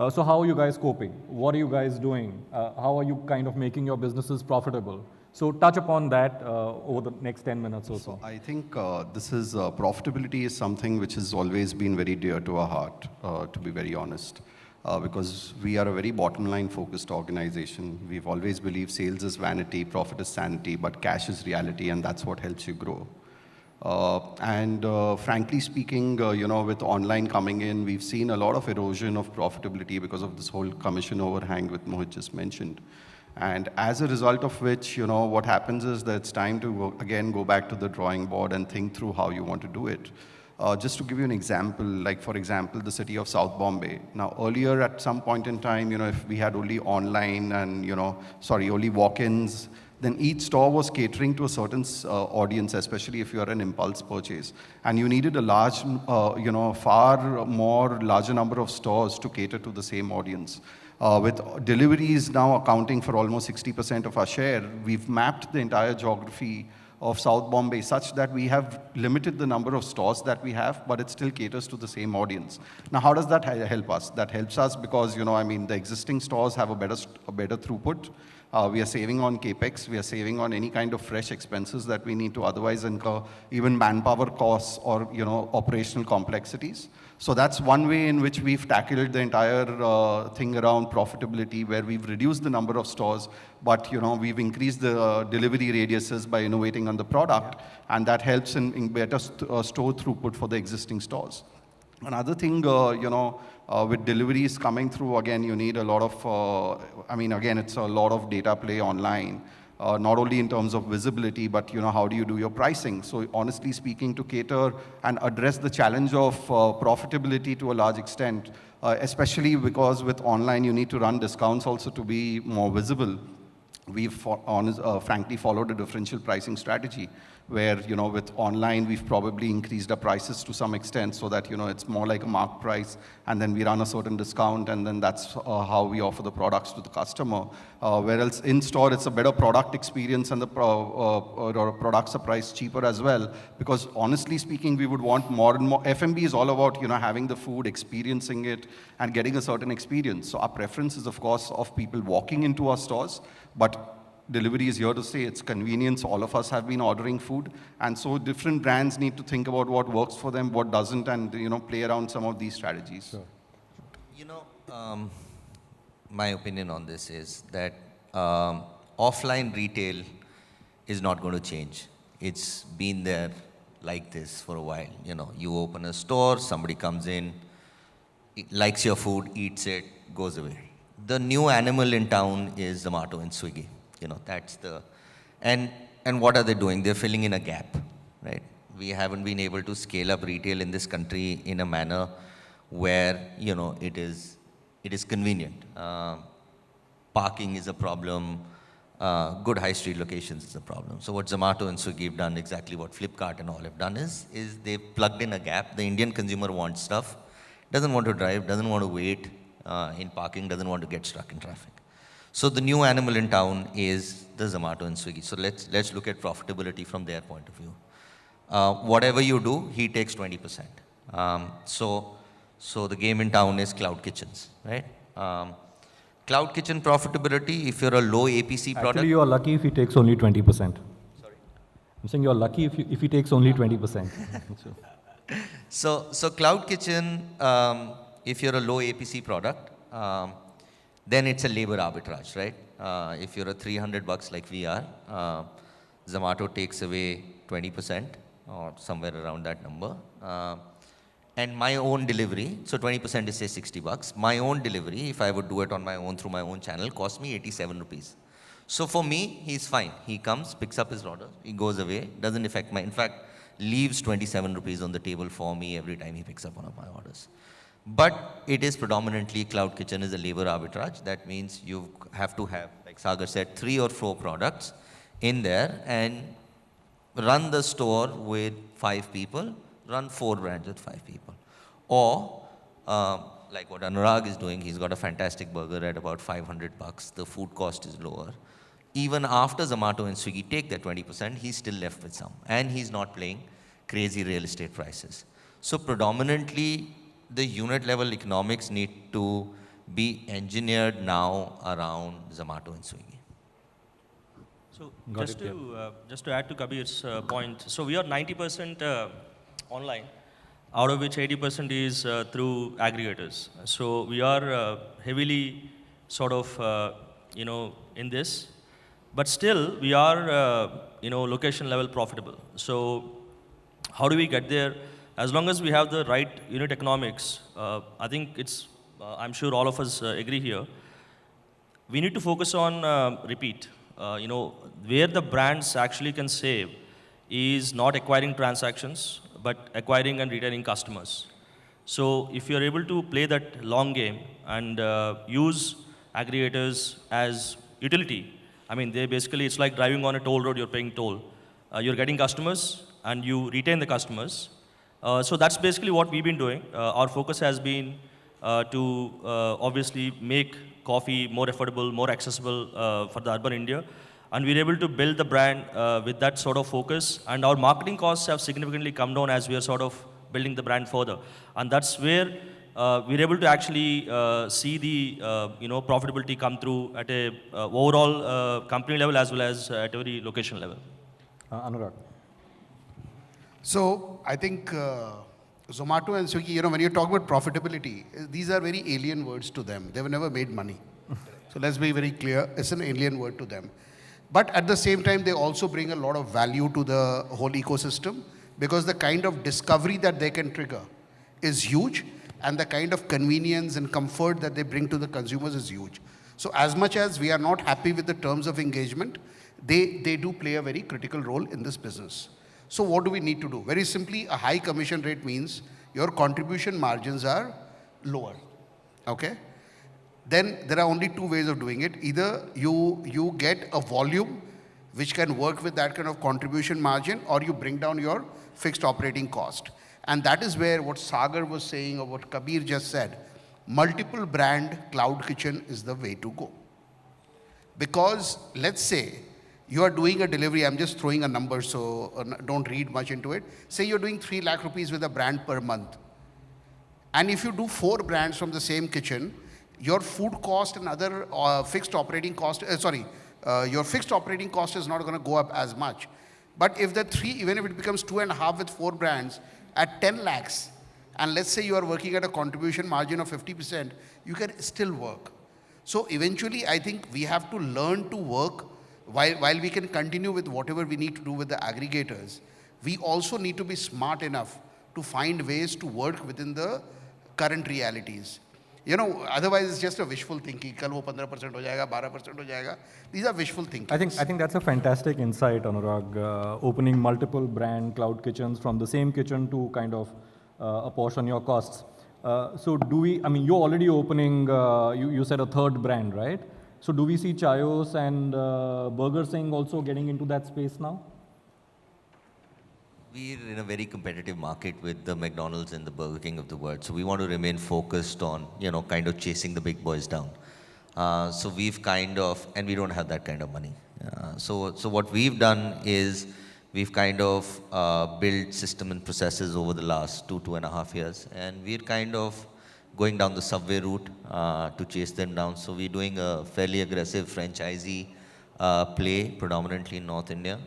So how are you guys coping? What are you guys doing? How are you kind of making your businesses profitable? So touch upon that over the next 10 minutes or so. I think profitability is something which has always been very dear to our heart, to be very honest. Because we are a very bottom line focused organization. We've always believed sales is vanity, profit is sanity, but cash is reality, and that's what helps you grow. Frankly speaking, with online coming in, we've seen a lot of erosion of profitability because of this whole commission overhang which Mohit just mentioned. And as a result of which, what happens is that it's time to again go back to the drawing board and think through how you want to do it. Just to give you an example, like for example, the city of South Bombay. Now earlier at some point in time, if we had only online and, only walk-ins, then each store was catering to a certain audience, especially if you are an impulse purchase. And you needed a large, far more larger number of stores to cater to the same audience. With deliveries now accounting for almost 60% of our share, we've mapped the entire geography of South Bombay such that we have limited the number of stores that we have, but it still caters to the same audience. Now, how does that help us? That helps us because, the existing stores have a better throughput. We are saving on capex, we are saving on any kind of fresh expenses that we need to otherwise incur, even manpower costs or operational complexities. So that's one way in which we've tackled the entire thing around profitability, where we've reduced the number of stores, but we've increased the delivery radiuses by innovating on the product, and that helps in better store throughput for the existing stores. Another thing, with deliveries coming through, again, you need a lot of, it's a lot of data play online, not only in terms of visibility, but, how do you do your pricing? So honestly speaking, to cater and address the challenge of profitability to a large extent, especially because with online, you need to run discounts also to be more visible. We've frankly followed a differential pricing strategy where, with online, we've probably increased our prices to some extent so that, it's more like a marked price, and then we run a certain discount, and then that's how we offer the products to the customer. Whereas in store, it's a better product experience, and the products are priced cheaper as well, because honestly speaking, we would want more and more. F&B is all about, having the food, experiencing it, and getting a certain experience. So our preference is, of course, of people walking into our stores, but delivery is here to stay. It's convenience. All of us have been ordering food. And so different brands need to think about what works for them, what doesn't, and play around some of these strategies. Sure. My opinion on this is that offline retail is not going to change. It's been there like this for a while. You open a store, somebody comes in, likes your food, eats it, goes away. The new animal in town is Zomato and Swiggy. That's the, and what are they doing? They're filling in a gap, right? We haven't been able to scale up retail in this country in a manner where, it is convenient. Parking is a problem. good high street locations is the problem. So what Zomato and Swiggy have done, exactly what Flipkart and all have done is they've plugged in a gap. The Indian consumer wants stuff, doesn't want to drive, doesn't want to wait in parking, doesn't want to get stuck in traffic. So the new animal in town is the Zomato and Swiggy. So let's look at profitability from their point of view. Whatever you do, he takes 20%. So the game in town is cloud kitchens, right? Cloud kitchen profitability, if you're a low APC product. Actually, you're lucky if he takes only 20%. Sorry? I'm saying you're lucky if he takes only 20%. So cloud kitchen, if you're a low APC product, then it's a labor arbitrage, right? If you're a $300 like we are, Zomato takes away 20% or somewhere around that number. And my own delivery, so 20% is say $60. My own delivery, if I would do it on my own through my own channel, costs me 87 rupees. So for me, he's fine. He comes, picks up his order, he goes away, doesn't affect in fact, leaves 27 rupees on the table for me every time he picks up one of my orders. But it is predominantly cloud kitchen is a labor arbitrage. That means you have to have, like Sagar said, 3 or 4 products in there and run the store with 5 people, run 4 brands with 5 people. Or, like what Anurag is doing, he's got a fantastic burger at about $500. The food cost is lower. Even after Zomato and Swiggy take that 20%, he's still left with some. And he's not paying crazy real estate prices. So predominantly, the unit level economics need to be engineered now around Zomato and Swiggy. So just to add to Kabir's point, so we are 90% online, out of which 80% is through aggregators. So we are heavily sort of, in this, but still we are, location level profitable. So how do we get there? As long as we have the right unit economics, I think it's, I'm sure all of us agree here, we need to focus on repeat. Where the brands actually can save is not acquiring transactions, but acquiring and retaining customers. So if you're able to play that long game and use aggregators as utility, I mean, they basically, it's like driving on a toll road, you're paying toll. You're getting customers and you retain the customers. So that's basically what we've been doing. Our focus has been to obviously make coffee more affordable, more accessible for the urban India. And we're able to build the brand with that sort of focus. And our marketing costs have significantly come down as we are sort of building the brand further. And that's where we're able to actually see the profitability come through at a overall company level as well as at every location level. Anurag. So I think Zomato and Swiggy, when you talk about profitability, these are very alien words to them. They've never made money. So let's be very clear, it's an alien word to them. But at the same time, they also bring a lot of value to the whole ecosystem because the kind of discovery that they can trigger is huge and the kind of convenience and comfort that they bring to the consumers is huge. So as much as we are not happy with the terms of engagement, they do play a very critical role in this business. So what do we need to do? Very simply, a high commission rate means your contribution margins are lower, okay? Then there are only 2 ways of doing it. Either you get a volume which can work with that kind of contribution margin or you bring down your fixed operating cost. And that is where what Sagar was saying or what Kabir just said, multiple brand cloud kitchen is the way to go. Because let's say you are doing a delivery, I'm just throwing a number so don't read much into it. Say you're doing 3 lakh rupees with a brand per month. And if you do 4 brands from the same kitchen, your food cost and other fixed operating cost, your fixed operating cost is not going to go up as much. But if the 3, even if it becomes 2.5 with 4 brands at 10 lakhs, and let's say you are working at a contribution margin of 50%, you can still work. So eventually, I think we have to learn to work while we can continue with whatever we need to do with the aggregators. We also need to be smart enough to find ways to work within the current realities. Otherwise it's just a wishful thinking. Kal wo 15% ho jayega, 12% ho jayega. These are wishful thinking. I think that's a fantastic insight, Anurag. Opening multiple brand cloud kitchens from the same kitchen to kind of apportion your costs. So you're already opening, you said a 3rd brand, right? So do we see Chayos and Burger Singh also getting into that space now? We're in a very competitive market with the McDonald's and the Burger King of the world. So we want to remain focused on, kind of chasing the big boys down. So we've kind of, and we don't have that kind of money. So what we've done is we've kind of built system and processes over the last 2.5 years. And we're kind of going down the subway route to chase them down. So we're doing a fairly aggressive franchisee play, predominantly in North India.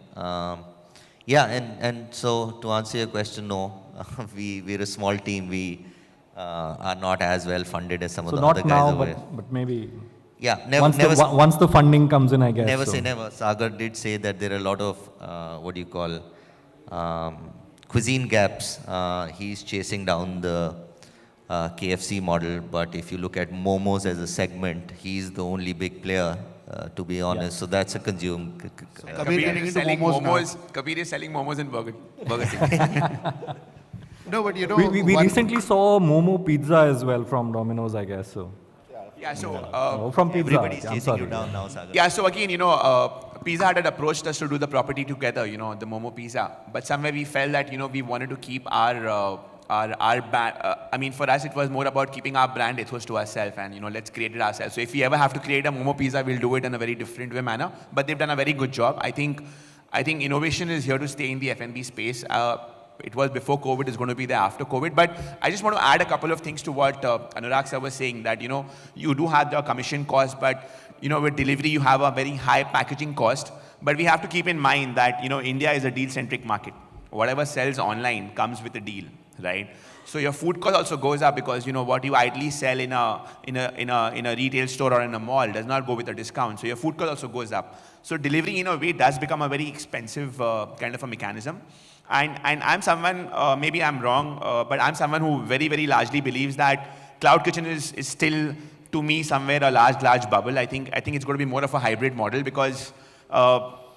Yeah, and so to answer your question, no, we're a small team. We are not as well funded as some of the other guys now, over here. but maybe Yeah, once the funding comes in, I guess. Never so. say never. Sagar did say that there are a lot of, cuisine gaps. He's chasing down the KFC model, but if you look at Momos as a segment, he's the only big player, to be honest. So that's a consume. Kabir is selling momos Kabir is selling momos in Burger King. No, but you know, We recently saw Momo Pizza as well from Domino's, I guess. So. Yeah, so From Pizza. Everybody's I'm chasing sorry. you down now, Sagar. yeah, so again, Pizza Hut had approached us to do the property together, the Momo Pizza. But somewhere we felt that, we wanted to keep our for us, it was more about keeping our brand ethos to ourselves and, let's create it ourselves. So if we ever have to create a Momo Pizza, we'll do it in a very different manner. But they've done a very good job. I think innovation is here to stay in the F&B space. It was before COVID, it's going to be there after COVID. But I just want to add a couple of things to what Anurag sir was saying, that, you do have the commission cost, but, with delivery, you have a very high packaging cost. But we have to keep in mind that, India is a deal-centric market. Whatever sells online comes with a deal, right? So your food cost also goes up because, what you idly sell in a retail store or in a mall does not go with a discount. So your food cost also goes up. So delivery, in a way, does become a very expensive kind of a mechanism. And I'm someone, maybe I'm wrong, but I'm someone who very, very largely believes that cloud kitchen is still, to me, somewhere a large bubble. I think it's going to be more of a hybrid model because,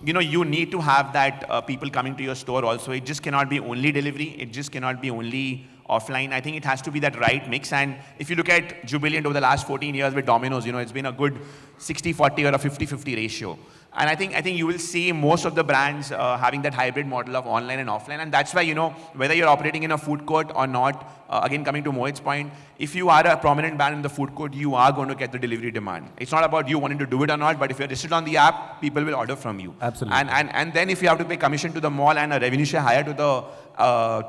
you need to have that people coming to your store also. It just cannot be only delivery. It just cannot be only offline. I think it has to be that right mix. And if you look at Jubilant over the last 14 years with Domino's, it's been a good 60-40 or a 50-50 ratio. And I think you will see most of the brands having that hybrid model of online and offline. And that's why, whether you're operating in a food court or not, again, coming to Mohit's point, if you are a prominent brand in the food court, you are going to get the delivery demand. It's not about you wanting to do it or not, but if you're listed on the app, people will order from you. Absolutely. And then if you have to pay commission to the mall and a revenue share higher to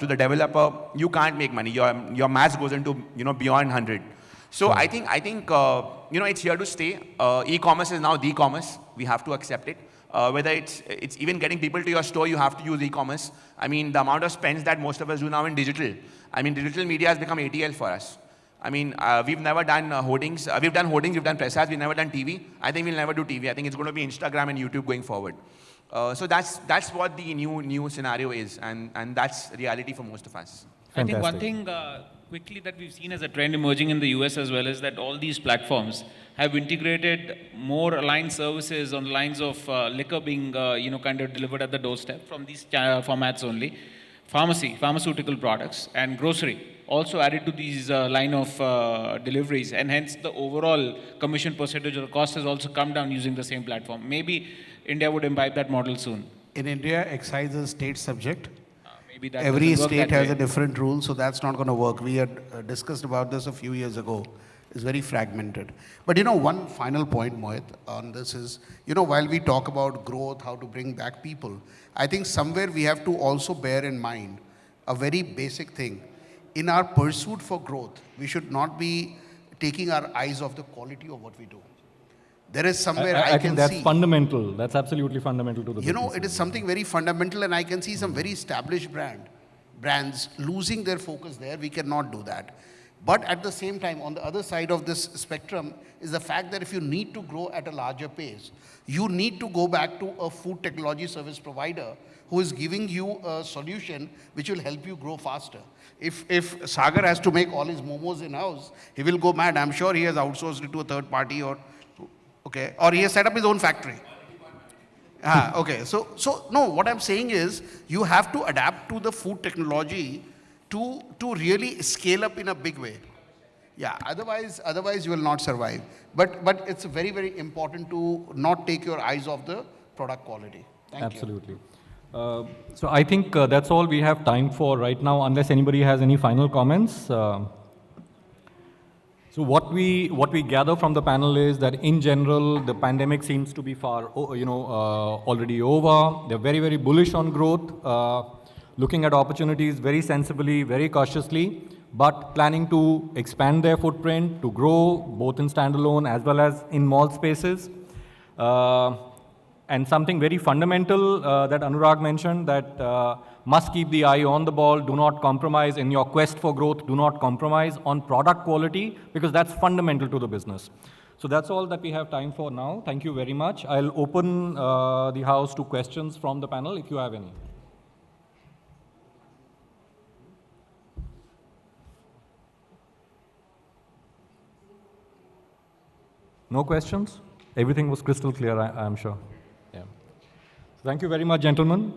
the developer, you can't make money. Your maths goes into, beyond 100. So I think it's here to stay. E-commerce is now the commerce. We have to accept it. Whether it's even getting people to your store, you have to use e-commerce. I mean, the amount of spends that most of us do now in digital. I mean, digital media has become ATL for us. I mean, we've never done hoardings. We've done hoardings, we've done press ads, we've never done TV. I think we'll never do TV. I think it's going to be Instagram and YouTube going forward. So that's what the new scenario is, and that's reality for most of us. I think one thing quickly that we've seen as a trend emerging in the US as well is that all these platforms have integrated more aligned services on the lines of liquor being kind of delivered at the doorstep from these formats only. Pharmaceutical products and grocery also added to these line of deliveries, and hence the overall commission percentage of the cost has also come down using the same platform. Maybe India would imbibe that model soon. in India, excise is state subject. Maybe that Every doesn't work state that has way. a different rule, so that's not going to work. We had discussed about this a few years ago. It's very fragmented. But one final point, Mohit, on this is, while we talk about growth, how to bring back people, I think somewhere we have to also bear in mind a very basic thing. In our pursuit for growth, we should not be taking our eyes off the quality of what we do. There is somewhere I think can that's see. fundamental. That's absolutely fundamental to the business. It is something very fundamental, and I can see some very established brands losing their focus there. We cannot do that. But at the same time, on the other side of this spectrum is the fact that if you need to grow at a larger pace, you need to go back to a food technology service provider who is giving you a solution which will help you grow faster. If Sagar has to make all his momos in-house, he will go mad. I'm sure he has outsourced it to a third party or he has set up his own factory. So no, what I'm saying is you have to adapt to the food technology to really scale up in a big way. Yeah, otherwise you will not survive. But it's very, very important to not take your eyes off the product quality. Thank you. Absolutely. So I think that's all we have time for right now, unless anybody has any final comments. So what we gather from the panel is that in general the pandemic seems to be already over. They're very, very bullish on growth, looking at opportunities very sensibly, very cautiously, but planning to expand their footprint, to grow both in standalone as well as in mall spaces. And something very fundamental that Anurag mentioned, that must keep the eye on the ball, do not compromise in your quest for growth, do not compromise on product quality, because that's fundamental to the business. So that's all that we have time for now. Thank you very much. I'll open the house to questions from the panel if you have any. No questions? Everything was crystal clear, I'm sure. Yeah. Thank you very much, gentlemen.